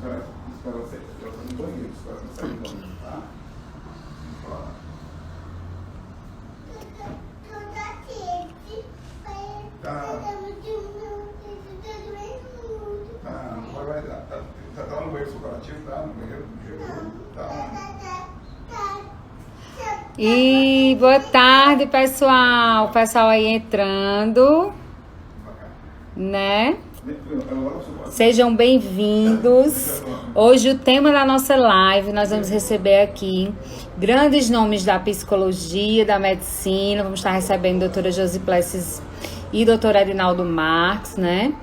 espera você. Eu estou no banheiro, espera você sair do banheiro, tá? Tá. Tá, vai dar. Tá no banheiro supletivo, tá? No banheiro do tá. E boa tarde, pessoal. O pessoal aí entrando, né? Sejam bem-vindos. Hoje o tema da nossa live, nós vamos receber aqui grandes nomes da psicologia, da medicina. Vamos estar recebendo a doutora Josi Plessis e o doutor Arinaldo Marques, né?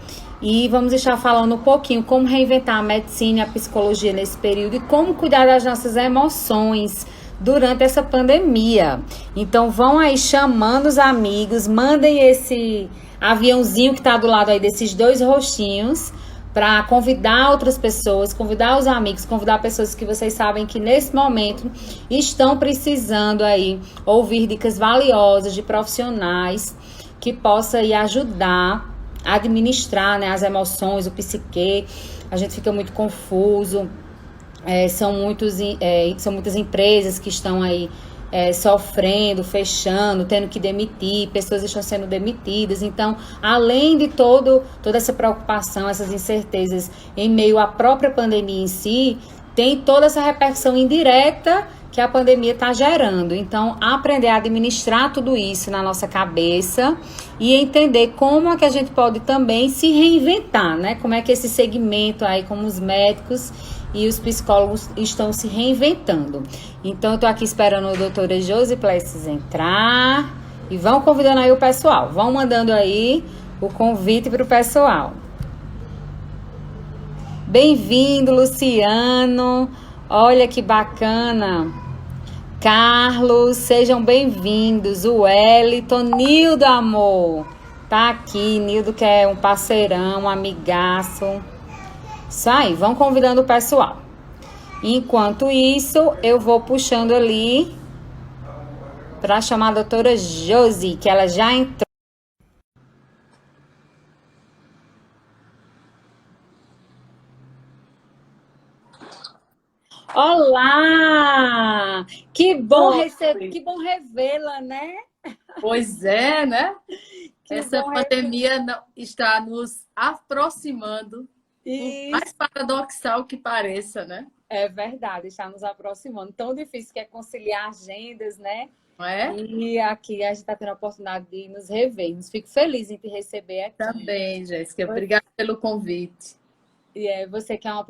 E vamos estar falando um pouquinho como reinventar a medicina e a psicologia nesse período e como cuidar das nossas emoções durante essa pandemia. Então vão aí chamando os amigos, mandem esse aviãozinho que está do lado aí desses dois rostinhos para convidar outras pessoas, convidar os amigos, convidar pessoas que vocês sabem que nesse momento estão precisando aí ouvir dicas valiosas de profissionais que possa aí ajudar a administrar, né, as emoções, o psique. A gente fica muito confuso. São muitas empresas que estão aí sofrendo, fechando, tendo que demitir, pessoas estão sendo demitidas. Então, além de toda essa preocupação, essas incertezas em meio à própria pandemia em si, tem toda essa repercussão indireta que a pandemia está gerando. Então, aprender a administrar tudo isso na nossa cabeça e entender como é que a gente pode também se reinventar, né? Como é que esse segmento aí, como os médicos e os psicólogos estão se reinventando. Então, eu estou aqui esperando a doutora Josi Plessis entrar e vão convidando aí o pessoal. Vão mandando aí o convite para o pessoal. Bem-vindo, Luciano. Olha que bacana. Carlos, sejam bem-vindos. O Wellington, Nildo, amor. Tá aqui, Nildo, que é um parceirão, um amigaço. Isso aí, vão convidando o pessoal. Enquanto isso, eu vou puxando ali para chamar a doutora Josi, que ela já entrou. Olá! Que bom revê-la, né? Pois é, né? Essa pandemia está nos aproximando, por mais paradoxal que pareça, né? É verdade, está nos aproximando. Tão difícil que é conciliar agendas, né? Não é? E aqui a gente está tendo a oportunidade de nos rever. Fico feliz em te receber aqui. Também, Jéssica. Obrigada pelo convite. E você que é uma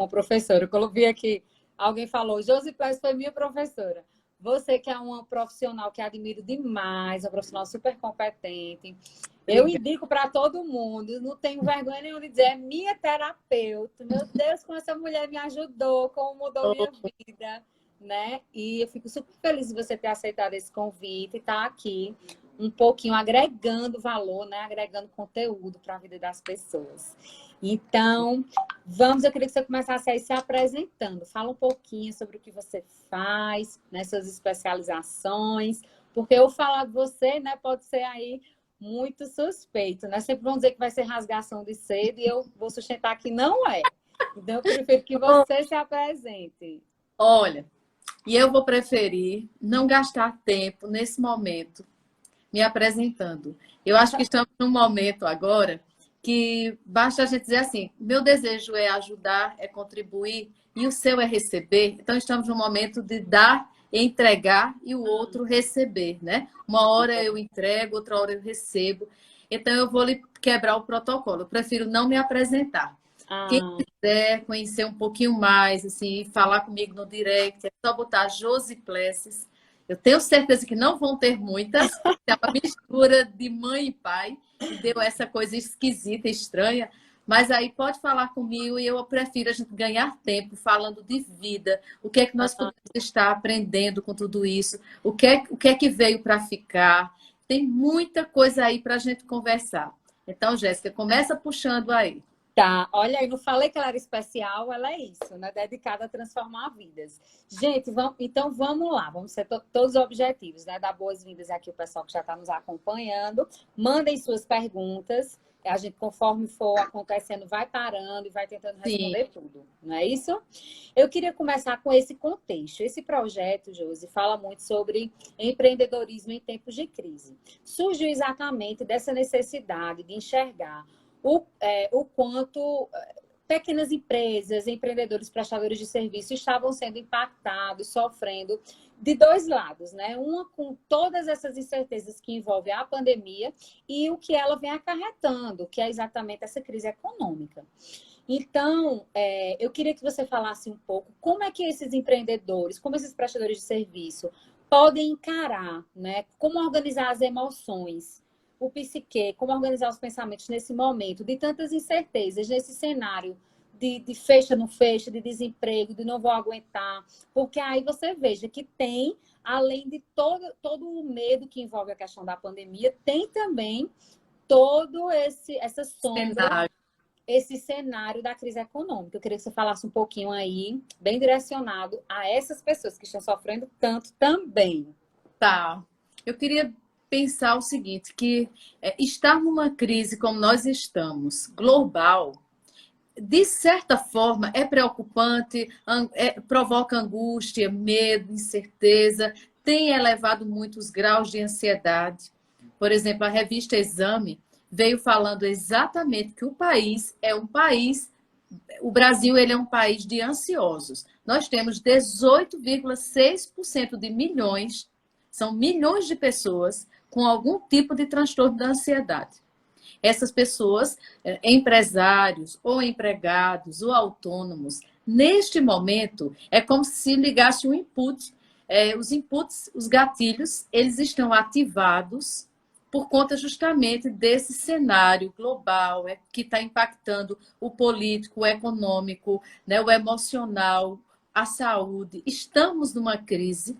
professora quando eu vi aqui, alguém falou, Josi Plessis foi minha professora. Você que é uma profissional que admiro demais, uma profissional super competente. Eu indico para todo mundo, não tenho vergonha nenhuma de dizer, é minha terapeuta. Meu Deus, como essa mulher me ajudou, como mudou minha vida, né? E eu fico super feliz de você ter aceitado esse convite e estar aqui um pouquinho agregando valor, né? Agregando conteúdo para a vida das pessoas. Então, eu queria que você começasse aí se apresentando. Fala um pouquinho sobre o que você faz, né, suas especializações, porque eu falar de você, né, pode ser aí muito suspeito, né? Sempre vão dizer que vai ser rasgação de seda e eu vou sustentar que não é. Então, eu prefiro que você se apresente. Olha, e eu vou preferir não gastar tempo nesse momento me apresentando. Eu acho que estamos num momento agora que basta a gente dizer assim, meu desejo é ajudar, é contribuir, e o seu é receber. Então, estamos num momento de dar, entregar e o outro receber, né? Uma hora eu entrego, outra hora eu recebo. Então, eu vou lhe quebrar o protocolo. Eu prefiro não me apresentar. Quem quiser conhecer um pouquinho mais, assim, falar comigo no direct, é só botar Josi Plessis. Eu tenho certeza que não vão ter muitas, é uma mistura de mãe e pai, que deu essa coisa esquisita, estranha, mas aí pode falar comigo e eu prefiro a gente ganhar tempo falando de vida, o que é que nós podemos estar aprendendo com tudo isso, o que é que veio para ficar. Tem muita coisa aí para a gente conversar. Então, Jéssica, começa puxando aí. Tá, olha, eu não falei que ela era especial, ela é isso, né? Dedicada a transformar vidas. Gente, então vamos lá, vamos ser todos os objetivos, né? Dar boas-vindas aqui ao pessoal que já está nos acompanhando. Mandem suas perguntas, a gente, conforme for acontecendo, vai parando e vai tentando responder tudo, não é isso? Eu queria começar com esse contexto. Esse projeto, Josi, fala muito sobre empreendedorismo em tempos de crise. Surgiu exatamente dessa necessidade de enxergar o quanto pequenas empresas, empreendedores, prestadores de serviço estavam sendo impactados, sofrendo de dois lados, né? Uma com todas essas incertezas que envolvem a pandemia e o que ela vem acarretando, que é exatamente essa crise econômica. Então, eu queria que você falasse um pouco como é que esses empreendedores, como esses prestadores de serviço podem encarar, né? Como organizar as emoções, o psique, como organizar os pensamentos nesse momento de tantas incertezas, nesse cenário de fecha, não fecha, de desemprego, de não vou aguentar. Porque aí você veja que tem, além de todo o medo que envolve a questão da pandemia, tem também todo essa sombra, esse cenário da crise econômica. Eu queria que você falasse um pouquinho aí, bem direcionado a essas pessoas que estão sofrendo tanto também. Tá. Eu queria pensar o seguinte, que estar numa crise como nós estamos, global, de certa forma é preocupante, provoca angústia, medo, incerteza, tem elevado muitos graus de ansiedade. Por exemplo, a revista Exame veio falando exatamente que o Brasil ele é um país de ansiosos. Nós temos 18,6% de milhões, são milhões de pessoas com algum tipo de transtorno da ansiedade. Essas pessoas, empresários ou empregados ou autônomos, neste momento, é como se ligasse um input. Os inputs, os gatilhos, eles estão ativados por conta justamente desse cenário global que está impactando o político, o econômico, né, o emocional, a saúde. Estamos numa crise.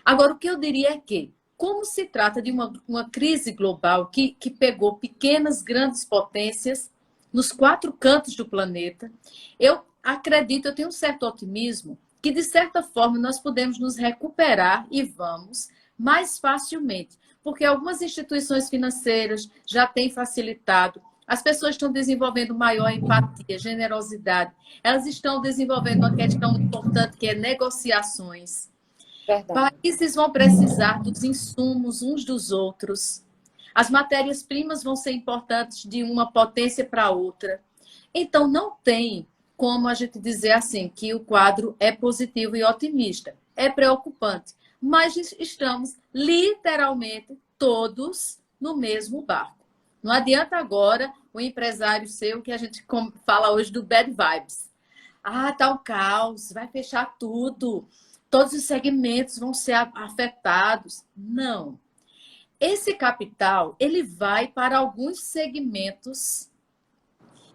Agora, o que eu diria é que, como se trata de uma crise global que pegou pequenas, grandes potências nos 4 cantos do planeta, eu acredito, eu tenho um certo otimismo, que de certa forma nós podemos nos recuperar e vamos mais facilmente, porque algumas instituições financeiras já têm facilitado, as pessoas estão desenvolvendo maior empatia, generosidade, elas estão desenvolvendo uma questão importante que é negociações. Verdade. Países vão precisar dos insumos uns dos outros. As matérias-primas vão ser importantes de uma potência para outra. Então, não tem como a gente dizer assim que o quadro é positivo e otimista. É preocupante. Mas estamos literalmente todos no mesmo barco. Não adianta agora o empresário ser o que a gente fala hoje do bad vibes. Ah, tá o caos, vai fechar tudo. Todos os segmentos vão ser afetados. Não. Esse capital, ele vai para alguns segmentos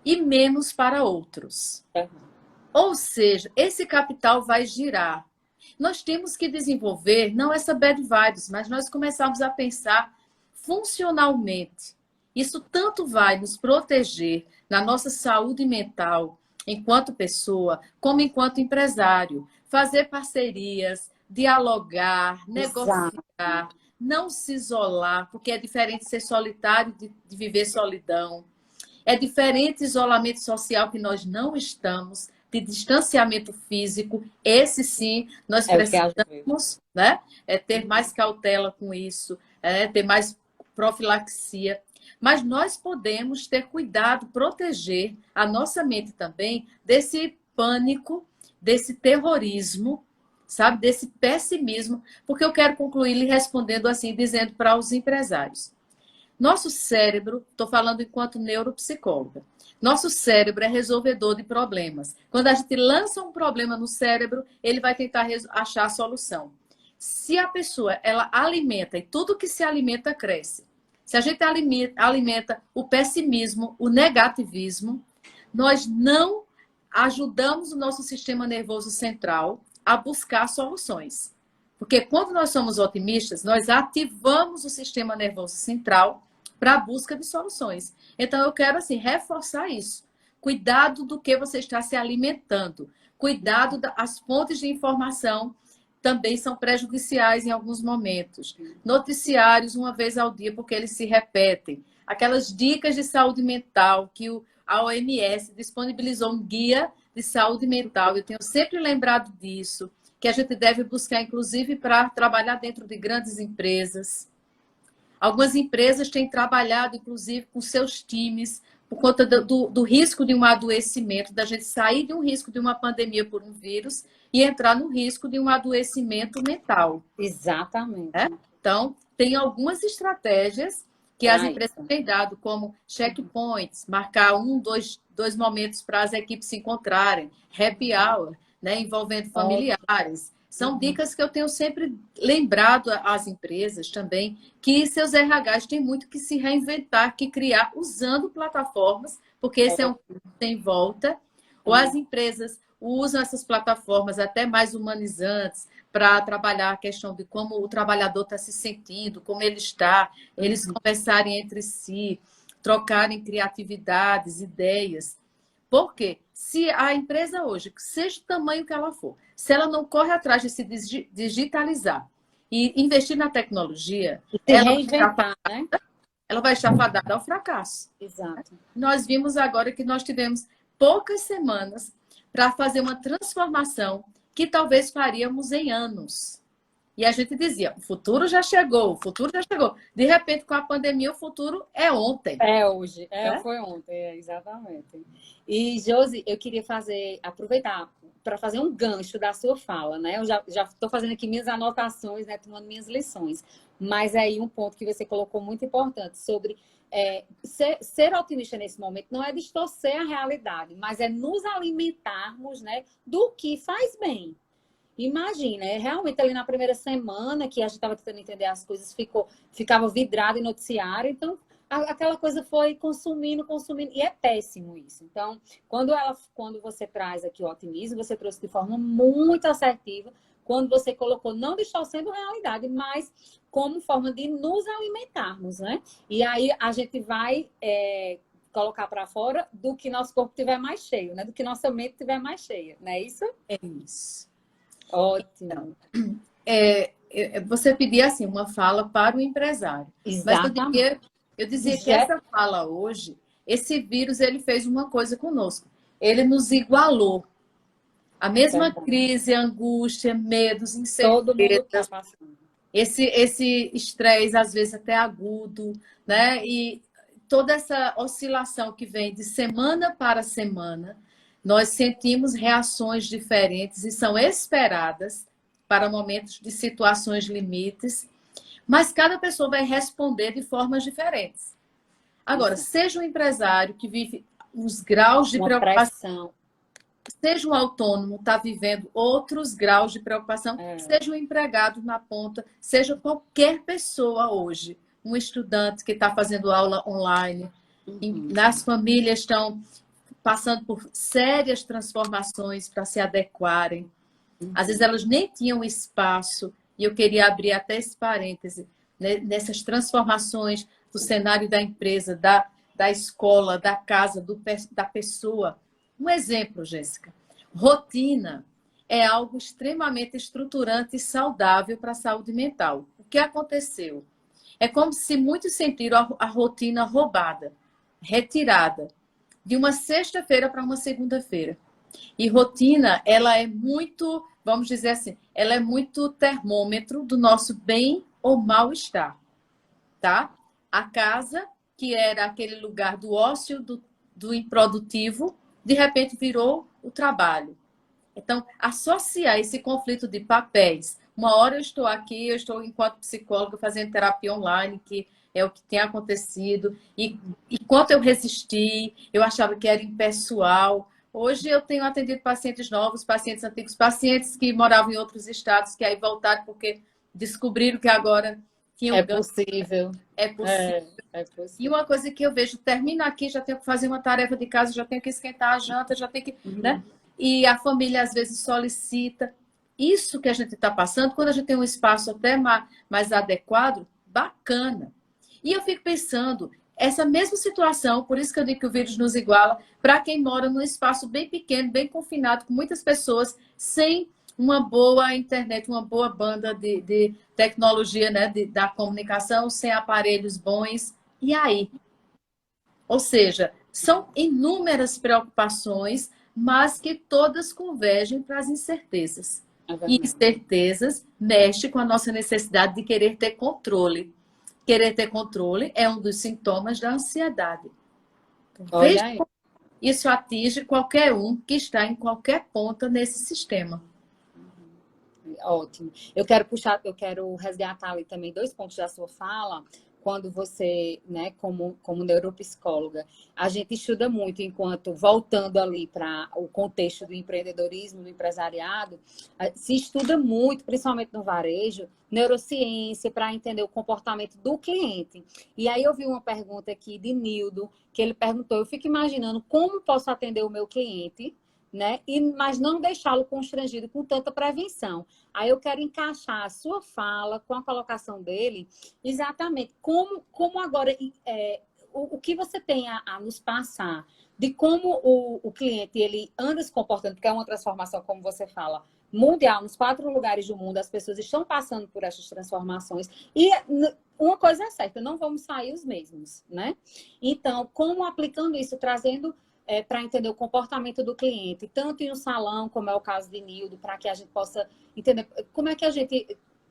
e menos para outros. Ou seja, esse capital vai girar. Nós temos que desenvolver, não essa bad vibes, mas nós começarmos a pensar funcionalmente. Isso tanto vai nos proteger na nossa saúde mental, enquanto pessoa, como enquanto empresário. Fazer parcerias, dialogar, negociar, não se isolar, porque é diferente ser solitário de viver solidão. É diferente isolamento social que nós não estamos, de distanciamento físico. Esse sim, nós precisamos, né? Ter mais cautela com isso, ter mais profilaxia. Mas nós podemos ter cuidado, proteger a nossa mente também desse pânico, desse terrorismo, sabe? Desse pessimismo, porque eu quero concluir lhe respondendo assim, dizendo para os empresários. Nosso cérebro, estou falando enquanto neuropsicóloga, nosso cérebro é resolvedor de problemas. Quando a gente lança um problema no cérebro, ele vai tentar achar a solução. Se a pessoa, ela alimenta, e tudo que se alimenta cresce. Se a gente alimenta o pessimismo, o negativismo, nós não ajudamos o nosso sistema nervoso central a buscar soluções. Porque quando nós somos otimistas, nós ativamos o sistema nervoso central para a busca de soluções. Então, eu quero, assim, reforçar isso. Cuidado do que você está se alimentando. Cuidado das fontes de informação também são prejudiciais em alguns momentos. Noticiários uma vez ao dia, porque eles se repetem. aquelas dicas de saúde mental que a OMS disponibilizou um guia de saúde mental. Eu tenho sempre lembrado disso, que a gente deve buscar, inclusive, para trabalhar dentro de grandes empresas. Algumas empresas têm trabalhado, inclusive, com seus times, por conta do risco de um adoecimento, da gente sair de um risco de uma pandemia por um vírus e entrar no risco de um adoecimento mental. Exatamente. Né? Então, tem algumas estratégias que as empresas têm dado, como checkpoints, marcar dois momentos para as equipes se encontrarem, happy hour, né, envolvendo familiares. São dicas que eu tenho sempre lembrado às empresas também, que seus RHs têm muito que se reinventar, que criar usando plataformas, porque esse é um sem volta. Ou as empresas usam essas plataformas até mais humanizantes para trabalhar a questão de como o trabalhador está se sentindo, como ele está, eles conversarem entre si, trocarem criatividades, ideias. Por quê? Se a empresa hoje, seja o tamanho que ela for, se ela não corre atrás de se digitalizar e investir na tecnologia, ela vai estar fadada ao fracasso. Exato. Nós vimos agora que nós tivemos poucas semanas para fazer uma transformação que talvez faríamos em anos. E a gente dizia, o futuro já chegou, o futuro já chegou. De repente, com a pandemia, o futuro é ontem. É hoje, foi ontem, exatamente. E, Josi, eu queria aproveitar para fazer um gancho da sua fala, né? Eu já estou fazendo aqui minhas anotações, né? Tomando minhas lições. Mas aí um ponto que você colocou muito importante sobre ser otimista nesse momento não é distorcer a realidade, mas é nos alimentarmos, né, do que faz bem. Imagina, realmente ali na primeira semana que a gente estava tentando entender as coisas, ficava vidrado em noticiário, então aquela coisa foi consumindo, e é péssimo isso. Então, quando você traz aqui o otimismo, você trouxe de forma muito assertiva, quando você colocou, não distorcendo a realidade, mas como forma de nos alimentarmos, né? E aí a gente vai colocar para fora do que nosso corpo tiver mais cheio, né? Do que nossa mente tiver mais cheia, não é isso? É isso. Ótimo. Você pedia assim, uma fala para o empresário. Exatamente. Mas eu dizia que essa fala hoje, esse vírus, ele fez uma coisa conosco. Ele nos igualou. A mesma crise, angústia, medos, incertezas, esse estresse, às vezes até agudo, né? E toda essa oscilação que vem de semana para semana, nós sentimos reações diferentes e são esperadas para momentos de situações limites, mas cada pessoa vai responder de formas diferentes. Agora, seja um empresário que vive uns graus de preocupação, seja um autônomo, está vivendo outros graus de preocupação, seja um empregado na ponta, seja qualquer pessoa hoje, um estudante que está fazendo aula online, as famílias estão passando por sérias transformações para se adequarem. Às vezes elas nem tinham espaço, e eu queria abrir até esse parêntese, né, nessas transformações do cenário da empresa, da escola, da casa, da pessoa. Um exemplo, Jéssica. Rotina é algo extremamente estruturante e saudável para a saúde mental. O que aconteceu? É como se muitos sentiram a rotina roubada, retirada, de uma sexta-feira para uma segunda-feira. E rotina, ela é muito, vamos dizer assim, ela é muito termômetro do nosso bem ou mal-estar, tá? A casa, que era aquele lugar do ócio, do improdutivo, de repente virou o trabalho. Então, associar esse conflito de papéis. Uma hora eu estou aqui, eu estou enquanto psicóloga fazendo terapia online, que é o que tem acontecido. E enquanto eu resisti, eu achava que era impessoal. Hoje eu tenho atendido pacientes novos, pacientes antigos, pacientes que moravam em outros estados, que aí voltaram porque descobriram que agora tinham possível. É possível. É possível. E uma coisa que eu vejo, termina aqui, já tenho que fazer uma tarefa de casa, já tenho que esquentar a janta, já tenho que... né? E a família às vezes solicita. Isso que a gente está passando, quando a gente tem um espaço até mais adequado, bacana. E eu fico pensando, essa mesma situação, por isso que eu digo que o vírus nos iguala, para quem mora num espaço bem pequeno, bem confinado, com muitas pessoas, sem uma boa internet, uma boa banda de tecnologia, né, da comunicação, sem aparelhos bons. E aí? Ou seja, são inúmeras preocupações, mas que todas convergem para as incertezas. É E verdade. incertezas mexe com a nossa necessidade de querer ter controle. Querer ter controle é um dos sintomas da ansiedade. Então, veja Olha aí. como isso atinge qualquer um que está em qualquer ponta nesse sistema. Ótimo. Eu quero resgatar ali também dois pontos da sua fala, quando você, né, como neuropsicóloga, a gente estuda muito enquanto, voltando ali para o contexto do empreendedorismo, do empresariado, se estuda muito, principalmente no varejo, neurociência para entender o comportamento do cliente. E aí eu vi uma pergunta aqui de Nildo, que ele perguntou, eu fico imaginando como posso atender o meu cliente, né? Mas não deixá-lo constrangido com tanta prevenção. Aí eu quero encaixar a sua fala com a colocação dele, exatamente como agora o que você tem a nos passar de como o cliente ele anda se comportando, porque é uma transformação, como você fala, mundial, nos 4 lugares do mundo, as pessoas estão passando por essas transformações. E uma coisa é certa, não vamos sair os mesmos, né? Então, como aplicando isso, trazendo para entender o comportamento do cliente, tanto em um salão, como é o caso de Nildo, para que a gente possa entender como é que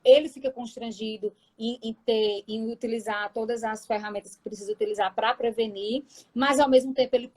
ele fica constrangido em utilizar todas as ferramentas que precisa utilizar para prevenir, mas ao mesmo tempo ele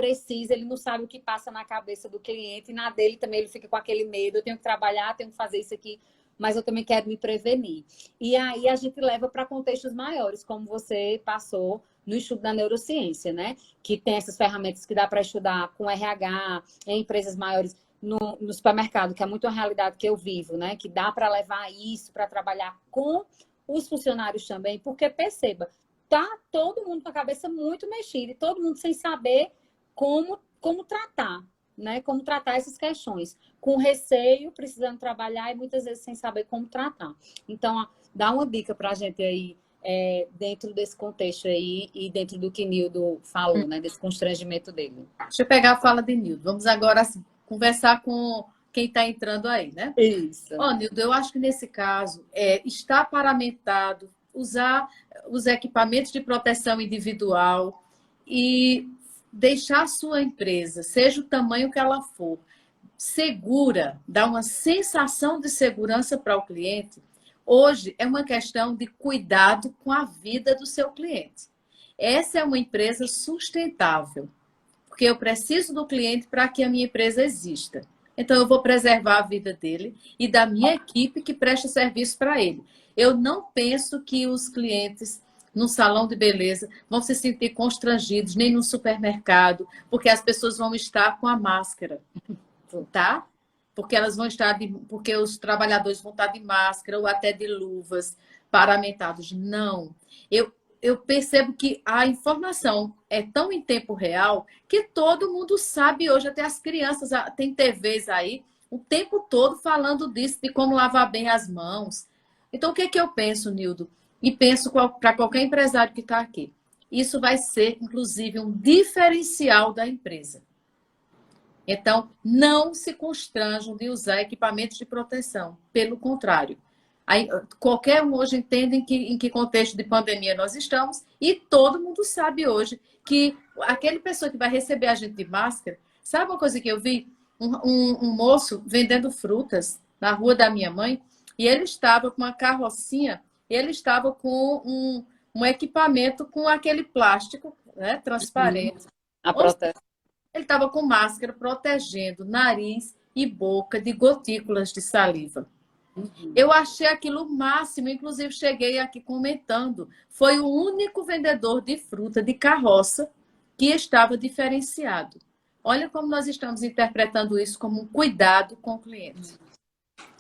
não sabe o que passa na cabeça do cliente, e na dele também ele fica com aquele medo, eu tenho que trabalhar, tenho que fazer isso aqui, mas eu também quero me prevenir. E aí a gente leva para contextos maiores, como você passou no estudo da neurociência, né? Que tem essas ferramentas que dá para estudar com RH, em empresas maiores, no supermercado, que é muito uma realidade que eu vivo, né? Que dá para levar isso para trabalhar com os funcionários também, porque perceba, tá todo mundo com a cabeça muito mexida e todo mundo sem saber como tratar, né? Como tratar essas questões, com receio, precisando trabalhar e muitas vezes sem saber como tratar. Então, dá uma dica para a gente aí, dentro desse contexto aí e dentro do que Nildo falou, né? Desse constrangimento dele. Deixa eu pegar a fala de Nildo. Vamos agora assim, conversar com quem está entrando aí, né? Isso. Nildo, eu acho que nesse caso, está paramentado, usar os equipamentos de proteção individual e deixar a sua empresa, seja o tamanho que ela for, segura, dar uma sensação de segurança para o cliente. Hoje é uma questão de cuidado com a vida do seu cliente. Essa é uma empresa sustentável, porque eu preciso do cliente para que a minha empresa exista. Então, eu vou preservar a vida dele e da minha equipe que presta serviço para ele. Eu não penso que os clientes no salão de beleza vão se sentir constrangidos, nem no supermercado, porque as pessoas vão estar com a máscara, tá? Porque elas vão estar porque os trabalhadores vão estar de máscara ou até de luvas paramentados. Não. Eu percebo que a informação é tão em tempo real que todo mundo sabe hoje, até as crianças, tem TVs aí o tempo todo falando disso, de como lavar bem as mãos. Então, o que é que eu penso, Nildo? E penso para qualquer empresário que está aqui. Isso vai ser, inclusive, um diferencial da empresa. Então, não se constranjam de usar equipamentos de proteção. Pelo contrário. Aí, qualquer um hoje entende em que contexto de pandemia nós estamos e todo mundo sabe hoje que aquele pessoa que vai receber a gente de máscara, sabe uma coisa que eu vi? Um moço vendendo frutas na rua da minha mãe e ele estava com uma carrocinha, ele estava com um equipamento com aquele plástico, né, transparente. A proteção. Ele estava com máscara protegendo nariz e boca de gotículas de saliva. Eu achei aquilo o máximo, inclusive cheguei aqui comentando. Foi o único vendedor de fruta de carroça que estava diferenciado. Olha como nós estamos interpretando isso como um cuidado com o cliente.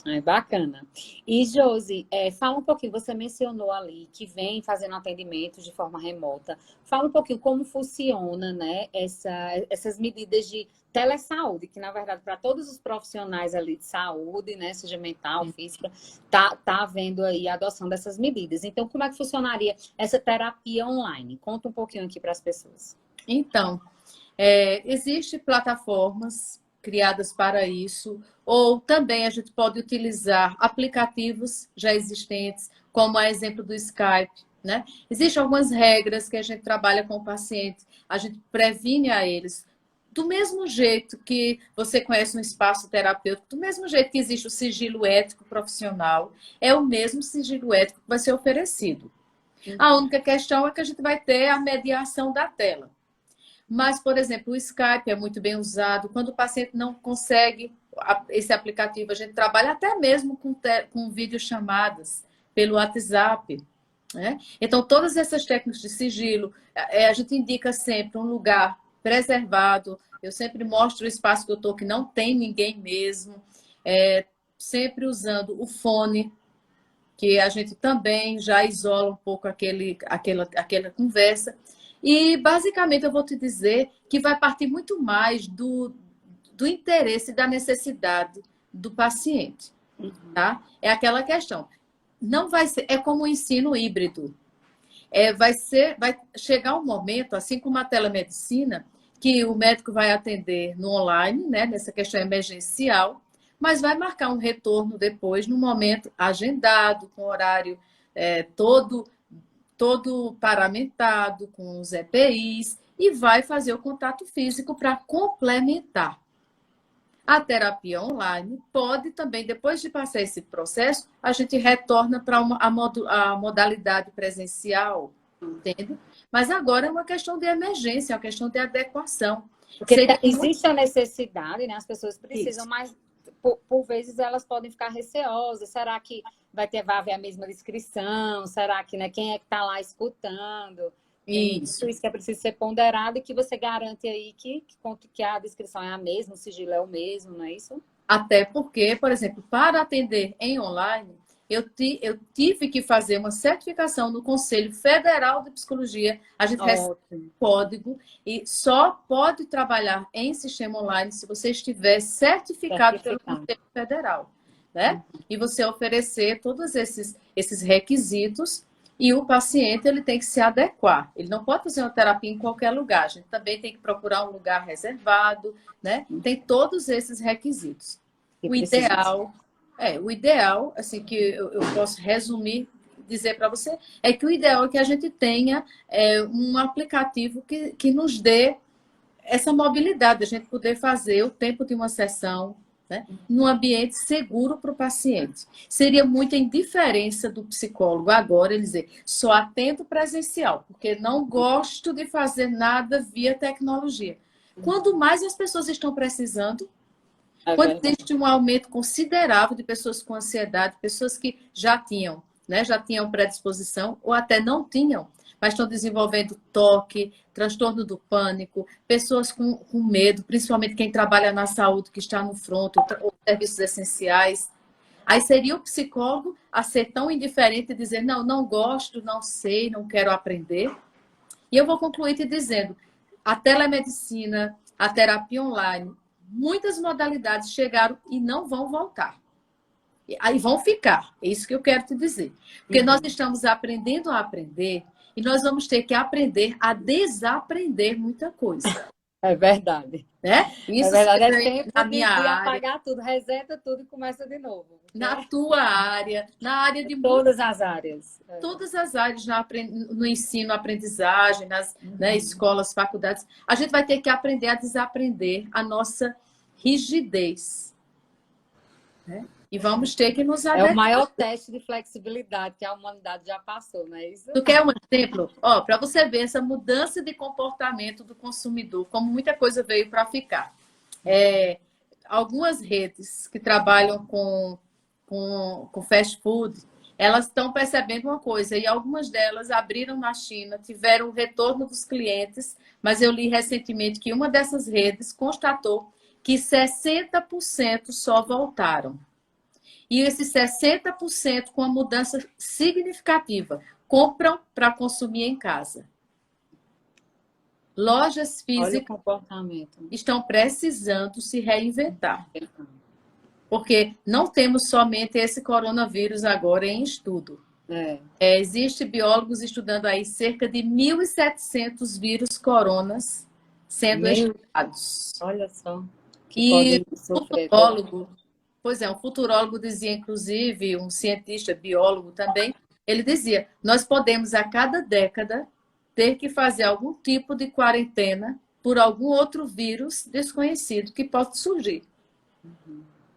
É bacana. E, Josi, fala um pouquinho, você mencionou ali que vem fazendo atendimento de forma remota. Fala um pouquinho como funciona, né, essas medidas de telesaúde, que, na verdade, para todos os profissionais ali de saúde, né, seja mental, física, tá havendo aí a adoção dessas medidas. Então, como é que funcionaria essa terapia online? Conta um pouquinho aqui para as pessoas. Então, existem plataformas criadas para isso, ou também a gente pode utilizar aplicativos já existentes, como a exemplo do Skype, né? Existem algumas regras que a gente trabalha com o paciente, a gente previne a eles. Do mesmo jeito que você conhece um espaço terapêutico, do mesmo jeito que existe o sigilo ético profissional, é o mesmo sigilo ético que vai ser oferecido. A única questão é que a gente vai ter a mediação da tela. Mas, por exemplo, o Skype é muito bem usado. Quando o paciente não consegue esse aplicativo, a gente trabalha até mesmo com videochamadas pelo WhatsApp, né? Então, todas essas técnicas de sigilo, a gente indica sempre um lugar preservado. Eu sempre mostro o espaço que eu estou, que não tem ninguém mesmo. Sempre usando o fone, que a gente também já isola um pouco aquela conversa. E, basicamente, eu vou te dizer que vai partir muito mais do interesse e da necessidade do paciente, tá? É aquela questão. Não vai ser, é como o ensino híbrido. Vai chegar um momento, assim como a telemedicina, que o médico vai atender no online, né, nessa questão emergencial, mas vai marcar um retorno depois, no momento agendado, com horário todo paramentado, com os EPIs, e vai fazer o contato físico para complementar. A terapia online pode também, depois de passar esse processo, a gente retorna para a modalidade presencial, entende? Mas agora é uma questão de emergência, é uma questão de adequação. Porque existe a necessidade, né? As pessoas precisam, Isso. mas por vezes elas podem ficar receosas. Será que vai haver a mesma descrição? Será que, né, quem é que está lá escutando? Isso. Isso que é preciso ser ponderado e que você garante aí que a descrição é a mesma, o sigilo é o mesmo, não é isso? Até porque, por exemplo, para atender em online, eu tive que fazer uma certificação no Conselho Federal de Psicologia. A gente recebe um código e só pode trabalhar em sistema online se você estiver certificado pelo Conselho Federal, né? E você oferecer todos esses requisitos. E o paciente ele tem que se adequar. Ele não pode fazer uma terapia em qualquer lugar. A gente também tem que procurar um lugar reservado, né? Tem todos esses requisitos. O ideal, assim, que eu posso resumir, dizer para você, é que o ideal é que a gente tenha um aplicativo que nos dê essa mobilidade, a gente poder fazer o tempo de uma sessão, né, num ambiente seguro para o paciente. Seria muita indiferença do psicólogo agora ele dizer, só atendo presencial, porque não gosto de fazer nada via tecnologia. Quando mais as pessoas estão precisando, quando existe um aumento considerável de pessoas com ansiedade, pessoas que já tinham predisposição ou até não tinham, mas estão desenvolvendo toque, transtorno do pânico, pessoas com medo, principalmente quem trabalha na saúde, que está no front, ou serviços essenciais. Aí seria o psicólogo a ser tão indiferente e dizer, não gosto, não sei, não quero aprender. E eu vou concluir te dizendo, a telemedicina, a terapia online, muitas modalidades chegaram e não vão voltar. Aí vão ficar, é isso que eu quero te dizer. Porque nós estamos aprendendo a aprender e nós vamos ter que aprender a desaprender muita coisa. É verdade. Né? Isso é verdade, é tempo na minha área. Apagar tudo, reseta tudo e começa de novo. Na tua área, na área de todas as áreas. Todas as áreas no ensino, aprendizagem, nas escolas, faculdades. A gente vai ter que aprender a desaprender a nossa rigidez. Né? E vamos ter que nos adequar. É o maior teste de flexibilidade que a humanidade já passou, não é isso? Tu quer um exemplo? Para você ver essa mudança de comportamento do consumidor, como muita coisa veio para ficar. Algumas redes que trabalham com fast food, elas estão percebendo uma coisa, e algumas delas abriram na China, tiveram o retorno dos clientes, mas eu li recentemente que uma dessas redes constatou que 60% só voltaram. E esses 60% com uma mudança significativa compram para consumir em casa. Lojas físicas estão precisando se reinventar. Porque não temos somente esse coronavírus agora em estudo. Existem biólogos estudando aí cerca de 1.700 vírus coronas sendo estudados. Olha só. E um futurólogo dizia, inclusive, um cientista, biólogo também, Ele dizia, nós podemos a cada década ter que fazer algum tipo de quarentena por algum outro vírus desconhecido que pode surgir.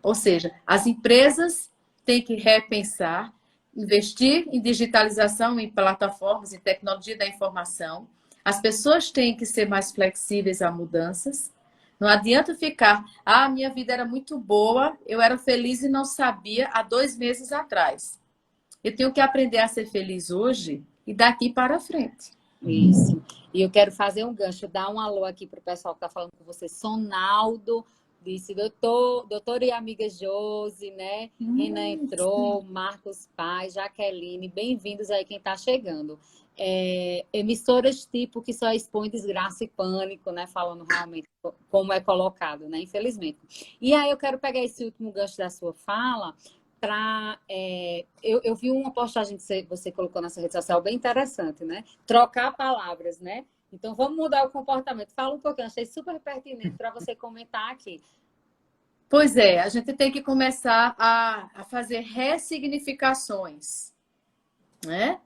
Ou seja, as empresas têm que repensar, investir em digitalização, em plataformas, em tecnologia da informação. As pessoas têm que ser mais flexíveis a mudanças. Não adianta ficar, minha vida era muito boa, eu era feliz e não sabia há 2 meses atrás. Eu tenho que aprender a ser feliz hoje e daqui para frente. Isso. E eu quero fazer um gancho, dar um alô aqui para o pessoal que está falando com você. Sonaldo disse, doutora e amiga Josi, né? Renan entrou, Marcos Paz, Jaqueline, bem-vindos aí quem está chegando. Emissoras tipo que só expõe desgraça e pânico, né? Falando realmente como é colocado, né? Infelizmente. E aí eu quero pegar esse último gancho da sua fala para... eu vi uma postagem que você colocou nessa rede social bem interessante, né? Trocar palavras, né? Então, vamos mudar o comportamento. Fala um pouquinho, achei super pertinente para você comentar aqui. Pois é, a gente tem que começar a fazer ressignificações, né?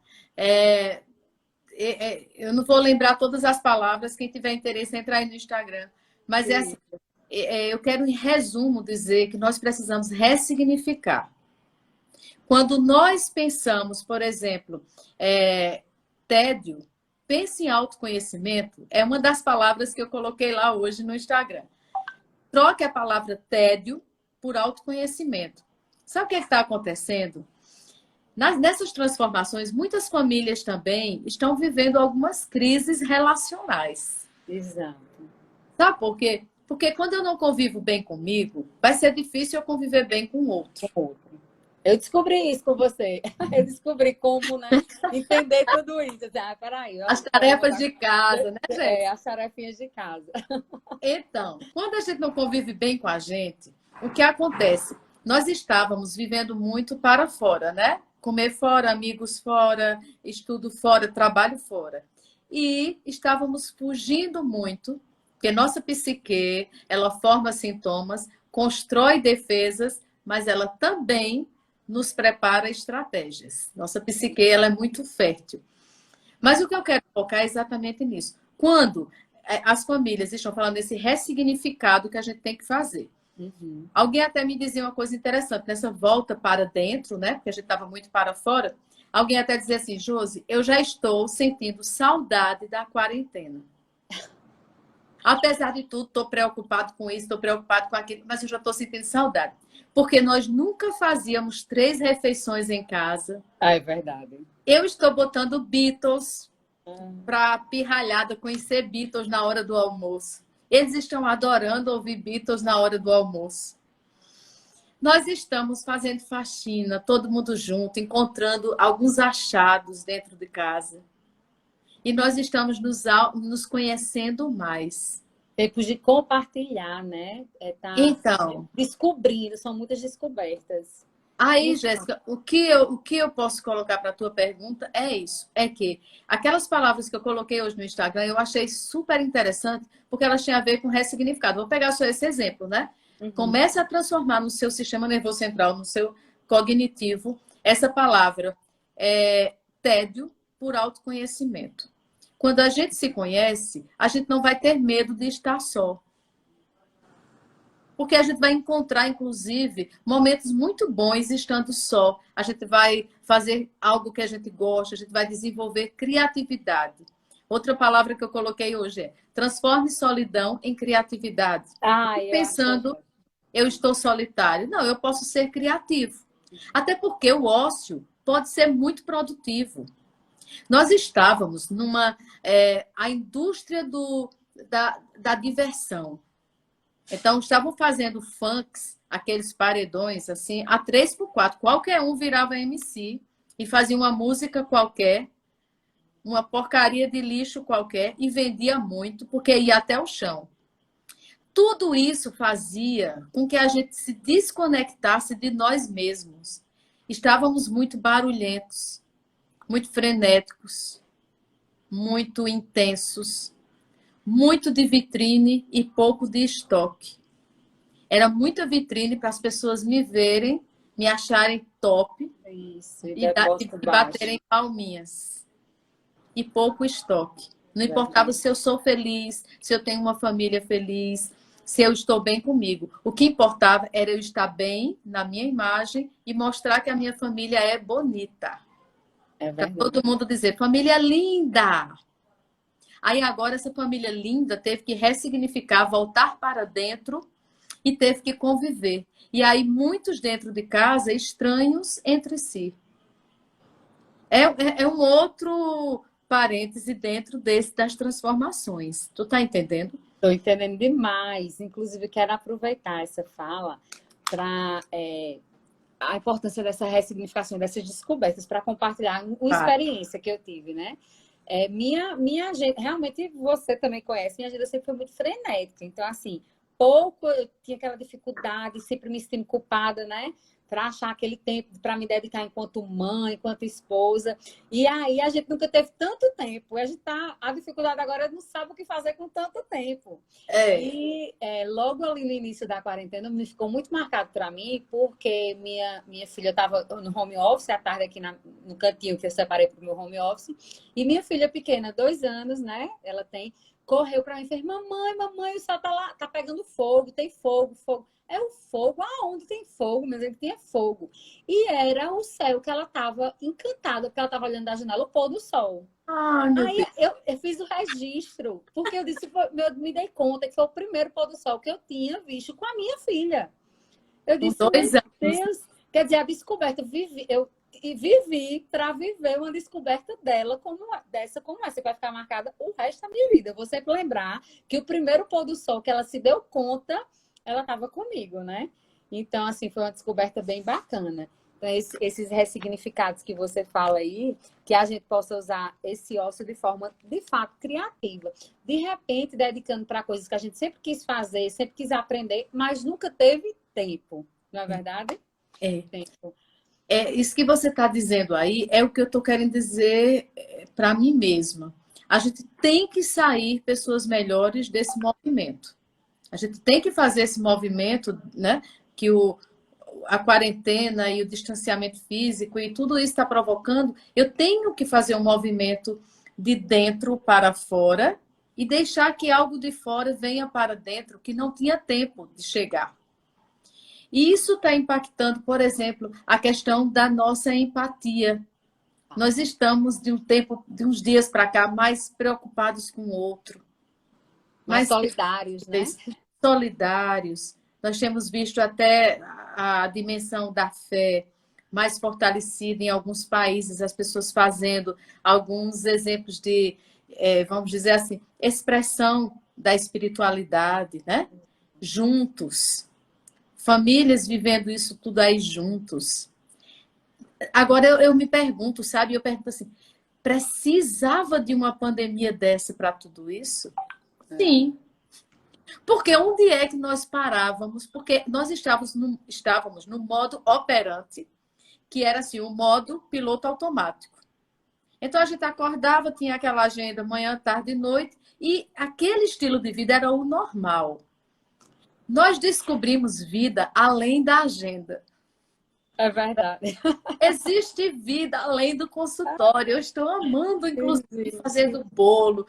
Eu não vou lembrar todas as palavras, quem tiver interesse entra aí no Instagram. Mas assim, eu quero, em resumo, dizer que nós precisamos ressignificar. Quando nós pensamos, por exemplo, tédio, pense em autoconhecimento, é uma das palavras que eu coloquei lá hoje no Instagram. Troque a palavra tédio por autoconhecimento. Sabe o que está acontecendo? Nessas transformações, muitas famílias também estão vivendo algumas crises relacionais. Exato. Sabe por quê? Porque quando eu não convivo bem comigo, vai ser difícil eu conviver bem com o outro. Eu descobri isso com você. Eu descobri como, né, entender tudo isso. Peraí. As tarefas de casa, né, gente? As tarefinhas de casa. Então, quando a gente não convive bem com a gente, o que acontece? Nós estávamos vivendo muito para fora, né? Comer fora, amigos fora, estudo fora, trabalho fora. E estávamos fugindo muito, porque nossa psique, ela forma sintomas, constrói defesas, mas ela também nos prepara estratégias. Nossa psique, ela é muito fértil. Mas o que eu quero focar é exatamente nisso. Quando as famílias estão falando desse ressignificado que a gente tem que fazer. Uhum. Alguém até me dizia uma coisa interessante, nessa volta para dentro, né? Porque a gente estava muito para fora. Alguém até dizia assim, Josi, eu já estou sentindo saudade da quarentena. Apesar de tudo, estou preocupado com isso, estou preocupado com aquilo, mas eu já estou sentindo saudade. Porque nós nunca fazíamos 3 refeições em casa. É verdade. Eu estou botando Beatles para pirralhada conhecer Beatles na hora do almoço. Eles estão adorando ouvir Beatles na hora do almoço. Nós estamos fazendo faxina, todo mundo junto, encontrando alguns achados dentro de casa. E nós estamos nos conhecendo mais. Tempos de compartilhar, né? Então, descobrindo, são muitas descobertas. Aí, Jéssica, o que eu posso colocar para a tua pergunta é isso. É que aquelas palavras que eu coloquei hoje no Instagram, eu achei super interessante, porque elas têm a ver com ressignificado. Vou pegar só esse exemplo, né? Uhum. Comece a transformar no seu sistema nervoso central, no seu cognitivo, essa palavra tédio por autoconhecimento. Quando a gente se conhece, a gente não vai ter medo de estar só. Porque a gente vai encontrar, inclusive, momentos muito bons estando só. A gente vai fazer algo que a gente gosta, a gente vai desenvolver criatividade. Outra palavra que eu coloquei hoje é transforme solidão em criatividade. Pensando, eu estou solitário. Não, eu posso ser criativo. Até porque o ócio pode ser muito produtivo. Nós estávamos a indústria da diversão. Então, estavam fazendo funks, aqueles paredões, assim, a 3x4. Qualquer um virava MC e fazia uma música qualquer, uma porcaria de lixo qualquer, e vendia muito, porque ia até o chão. Tudo isso fazia com que a gente se desconectasse de nós mesmos. Estávamos muito barulhentos, muito frenéticos, muito intensos, muito de vitrine e pouco de estoque. Era muita vitrine para as pessoas me verem, me acharem top, Isso, e, e da, depósito e baixo. baterem palminhas. E pouco estoque. Não Verdade. importava se eu sou feliz, se eu tenho uma família feliz, se eu estou bem comigo. O que importava era eu estar bem na minha imagem e mostrar que a minha família é bonita. É Para verdade. todo mundo dizer, família linda! Aí agora essa família linda teve que ressignificar, voltar para dentro e teve que conviver. E aí muitos dentro de casa estranhos entre si. É um outro parêntese dentro das transformações. Tu tá entendendo? Estou entendendo demais. Inclusive, quero aproveitar essa fala para a importância dessa ressignificação, dessas descobertas, para compartilhar uma Claro. experiência que eu tive, né? Minha agenda, realmente você também conhece, minha agenda sempre foi muito frenética. Então, assim, pouco eu tinha aquela dificuldade, sempre me sentindo culpada, né? Para achar aquele tempo para me dedicar enquanto mãe, enquanto esposa. E aí a gente nunca teve tanto tempo. A dificuldade agora não sabe o que fazer com tanto tempo. E logo ali no início da quarentena me ficou muito marcado para mim, porque minha filha estava no home office, à tarde aqui no cantinho que eu separei para o meu home office, e minha filha pequena, 2 anos, né? Ela correu para mim e fez: mamãe, o céu tá lá, tá pegando fogo, tem fogo, fogo. É o fogo? Aonde tem fogo? Mas ele tinha fogo. E era o céu que ela estava encantada, porque ela estava olhando da janela o pôr do sol. Ai, meu Aí Deus. eu fiz o registro, porque eu disse, eu me dei conta que foi o primeiro pôr do sol que eu tinha visto com a minha filha. Eu Com disse, 2 meu anos. Deus, quer dizer, a descoberta, eu vivi para viver uma descoberta dela como essa, que vai ficar marcada o resto da minha vida. Eu vou sempre lembrar que o primeiro pôr do sol que ela se deu conta, ela estava comigo, né? Então, assim, foi uma descoberta bem bacana. Então, esses ressignificados que você fala aí, que a gente possa usar esse ócio de forma, de fato, criativa. De repente, dedicando para coisas que a gente sempre quis fazer, sempre quis aprender, mas nunca teve tempo. Não é verdade? Tempo. Isso que você está dizendo aí é o que eu estou querendo dizer para mim mesma. A gente tem que sair pessoas melhores desse movimento. A gente tem que fazer esse movimento, né? Que a quarentena e o distanciamento físico e tudo isso está provocando. Eu tenho que fazer um movimento de dentro para fora e deixar que algo de fora venha para dentro que não tinha tempo de chegar. E isso está impactando, por exemplo, a questão da nossa empatia. Nós estamos de uns dias para cá, mais preocupados com o outro. Mais solidários, né? Solidários. Nós temos visto até a dimensão da fé mais fortalecida em alguns países, as pessoas fazendo alguns exemplos de, vamos dizer assim, expressão da espiritualidade, né? Juntos. Famílias vivendo isso tudo aí juntos. Agora eu me pergunto, sabe? Eu pergunto assim, precisava de uma pandemia dessa para tudo isso? Sim. Porque onde é que nós parávamos? Porque nós estávamos no modo operante, que era assim, o modo piloto automático. Então a gente acordava, tinha aquela agenda manhã, tarde e noite, e aquele estilo de vida era o normal. Nós descobrimos vida além da agenda. É verdade. Existe vida além do consultório. Eu estou amando, inclusive, fazendo bolo.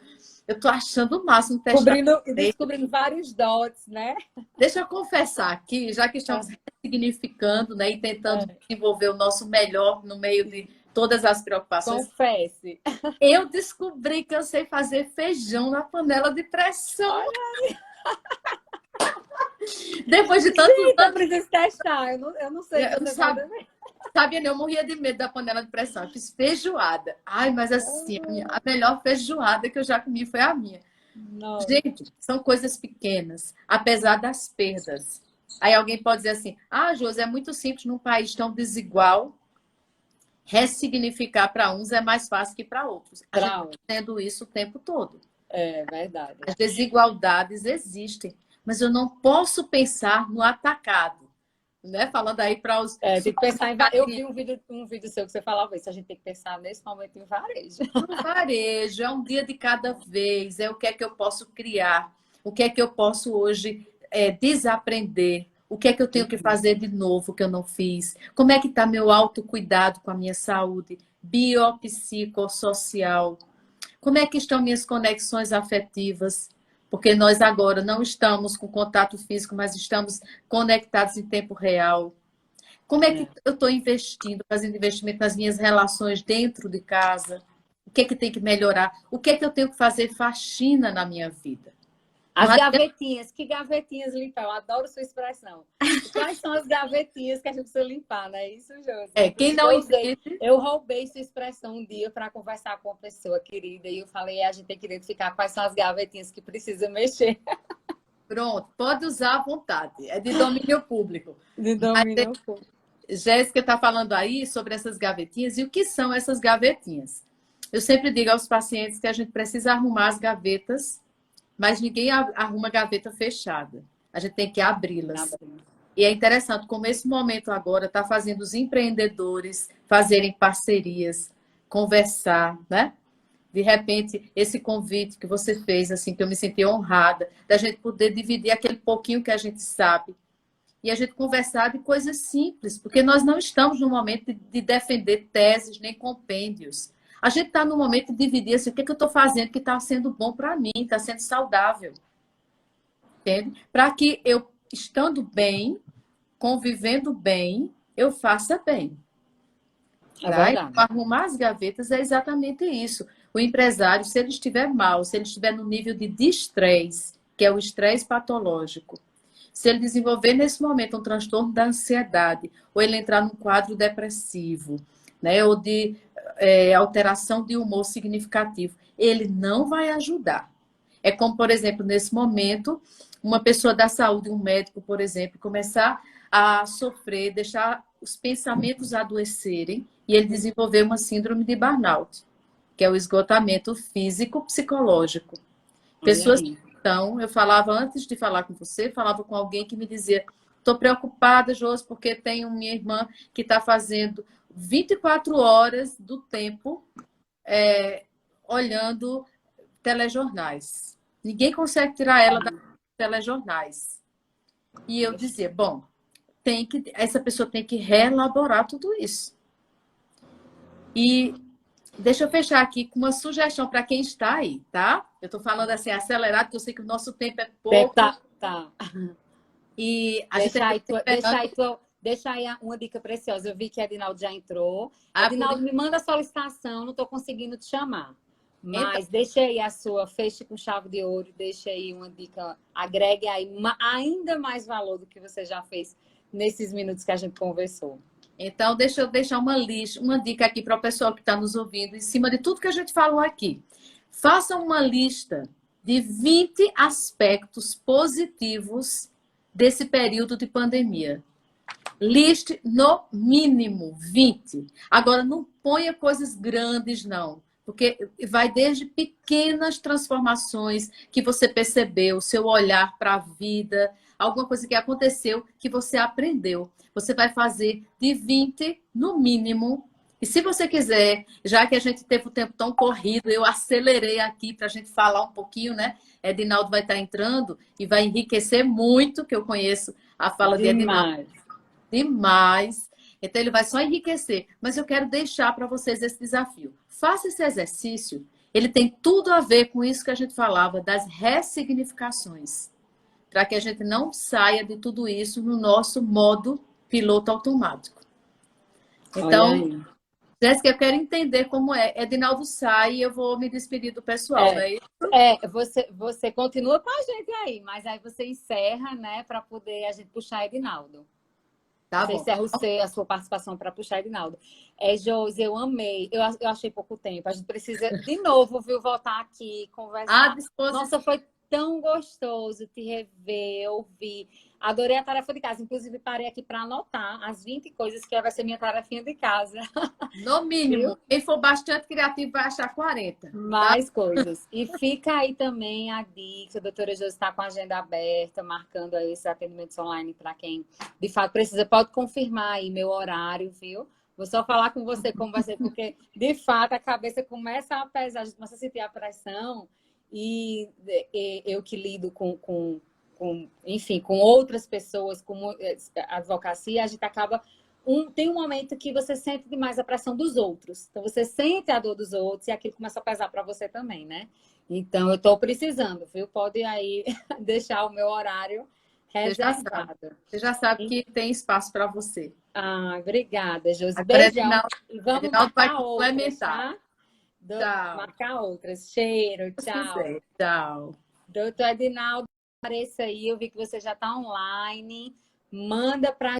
Eu estou achando o máximo testar. Descobrindo vários dots, né? Deixa eu confessar aqui, já que estamos ressignificando, né, e tentando desenvolver o nosso melhor no meio de todas as preocupações. Confesse. Eu descobri que eu sei fazer feijão na panela de pressão. Depois de tanto tempo. Eu preciso testar. Eu não sei. Eu não sabia, eu morria de medo da panela de pressão. Eu fiz feijoada. Ai, mas assim, a melhor feijoada que eu já comi foi a minha. Nossa. Gente, são coisas pequenas, apesar das perdas. Aí alguém pode dizer assim, Josi, é muito simples num país tão desigual, ressignificar para uns é mais fácil que para outros. A gente está tendo isso o tempo todo. É verdade. As desigualdades existem, mas eu não posso pensar no atacado. Né? Falando aí para os... tem que pensar em... Eu vi um vídeo seu que você falava isso, a gente tem que pensar nesse momento em varejo. No varejo, é um dia de cada vez, é o que é que eu posso criar, o que é que eu posso hoje desaprender, O que é que eu tenho que fazer de novo que eu não fiz? Como é que está meu autocuidado com a minha saúde biopsicossocial? Como é que estão minhas conexões afetivas? Porque nós agora não estamos com contato físico, mas estamos conectados em tempo real. Como é que eu estou investindo, fazendo investimento nas minhas relações dentro de casa? O que é que tem que melhorar? O que é que eu tenho que fazer faxina na minha vida? As Não gavetinhas, que gavetinhas limpar? Eu adoro sua expressão. Quais são as gavetinhas que a gente precisa limpar, não é isso, Josi? quem não entende... Eu roubei sua expressão um dia para conversar com uma pessoa querida e eu falei, a gente tem que identificar quais são as gavetinhas que precisa mexer. Pronto, pode usar à vontade. É de domínio público. De domínio público. Jéssica está falando aí sobre essas gavetinhas. E o que são essas gavetinhas? Eu sempre digo aos pacientes que a gente precisa arrumar as gavetas, mas ninguém arruma gaveta fechada. A gente tem que abri-las. E é interessante como esse momento agora está fazendo os empreendedores fazerem parcerias, conversar, né? De repente, esse convite que você fez, assim, que eu me senti honrada, da gente poder dividir aquele pouquinho que a gente sabe e a gente conversar de coisas simples, porque nós não estamos no momento de defender teses nem compêndios. A gente está no momento de dividir assim, o que é que eu estou fazendo que está sendo bom para mim, está sendo saudável. Entende? Para que eu, estando bem, convivendo bem, eu faça bem. Tá? Então, arrumar as gavetas é exatamente isso. O empresário, se ele estiver mal, se ele estiver no nível de estresse, que é o estresse patológico, se ele desenvolver nesse momento um transtorno da ansiedade, ou ele entrar num quadro depressivo, né, ou de alteração de humor significativo, ele não vai ajudar. É como, por exemplo, nesse momento, uma pessoa da saúde, um médico, por exemplo, começar a sofrer, deixar os pensamentos adoecerem e ele desenvolver uma síndrome de burnout, que é o esgotamento físico-psicológico. Pessoas que estão, eu falava antes de falar com você, falava com alguém que me dizia, estou preocupada, Josi, porque tenho minha irmã que está fazendo 24 horas do tempo olhando telejornais. Ninguém consegue tirar ela dos telejornais. E eu dizia, bom, essa pessoa tem que reelaborar tudo isso. E deixa eu fechar aqui com uma sugestão para quem está aí, tá? Eu estou falando assim acelerado, porque eu sei que o nosso tempo é pouco. Tá. E a deixa aí uma dica preciosa. Eu vi que a Edinaldo já entrou. Edinaldo, me manda a solicitação, não estou conseguindo te chamar. Mas deixa aí a sua, feche com chave de ouro, deixa aí uma dica, agregue aí ainda mais valor do que você já fez nesses minutos que a gente conversou. Então, deixa eu deixar uma dica aqui para o pessoal que está nos ouvindo, em cima de tudo que a gente falou aqui. Faça uma lista de 20 aspectos positivos desse período de pandemia. Liste no mínimo 20. Agora, não ponha coisas grandes, não. Porque vai desde pequenas transformações que você percebeu, seu olhar para a vida, alguma coisa que aconteceu que você aprendeu. Você vai fazer de 20 no mínimo. E se você quiser, já que a gente teve o tempo tão corrido, eu acelerei aqui para a gente falar um pouquinho, né? Edinaldo vai estar entrando e vai enriquecer muito, que eu conheço a fala de Edinaldo. Demais. Então, ele vai só enriquecer. Mas eu quero deixar para vocês esse desafio. Faça esse exercício. Ele tem tudo a ver com isso que a gente falava, das ressignificações. Para que a gente não saia de tudo isso no nosso modo piloto automático. Então, Jéssica, eu quero entender como é. Edinaldo sai e eu vou me despedir do pessoal, não é isso? Você continua com a gente aí, mas aí você encerra, né, para poder a gente puxar Edinaldo. Tá você encerra a sua participação para puxar Edinaldo. Josi, eu amei. Eu achei pouco tempo. A gente precisa, de novo, viu, voltar aqui, conversar. À disposição. Nossa, foi tão gostoso te rever, ouvir. Adorei a tarefa de casa. Inclusive, parei aqui para anotar as 20 coisas que vai ser minha tarefinha de casa. No mínimo. Quem for bastante criativo vai achar 40. Mais coisas. E fica aí também a dica. A doutora Josi está com a agenda aberta, marcando aí esses atendimentos online para quem, de fato, precisa. Pode confirmar aí meu horário, viu? Vou só falar com você como vai ser, porque, de fato, a cabeça começa a pesar, a gente começa a sentir a pressão. E eu que lido com enfim, com outras pessoas, com advocacia, a gente acaba... tem um momento que você sente demais a pressão dos outros. Então, você sente a dor dos outros e aquilo começa a pesar para você também, né? Então, eu estou precisando, viu? Pode aí deixar o meu horário reservado. Você já sabe que tem espaço para você. Ah, obrigada, Josi. Agora, Beijão. E vamos Edinaldo vai marcar outras, complementar. tá? Tchau. Marcar outras. Cheiro, Se tchau. quiser. Tchau. Doutor Edinaldo, apareça aí. Eu vi que você já está online. Manda para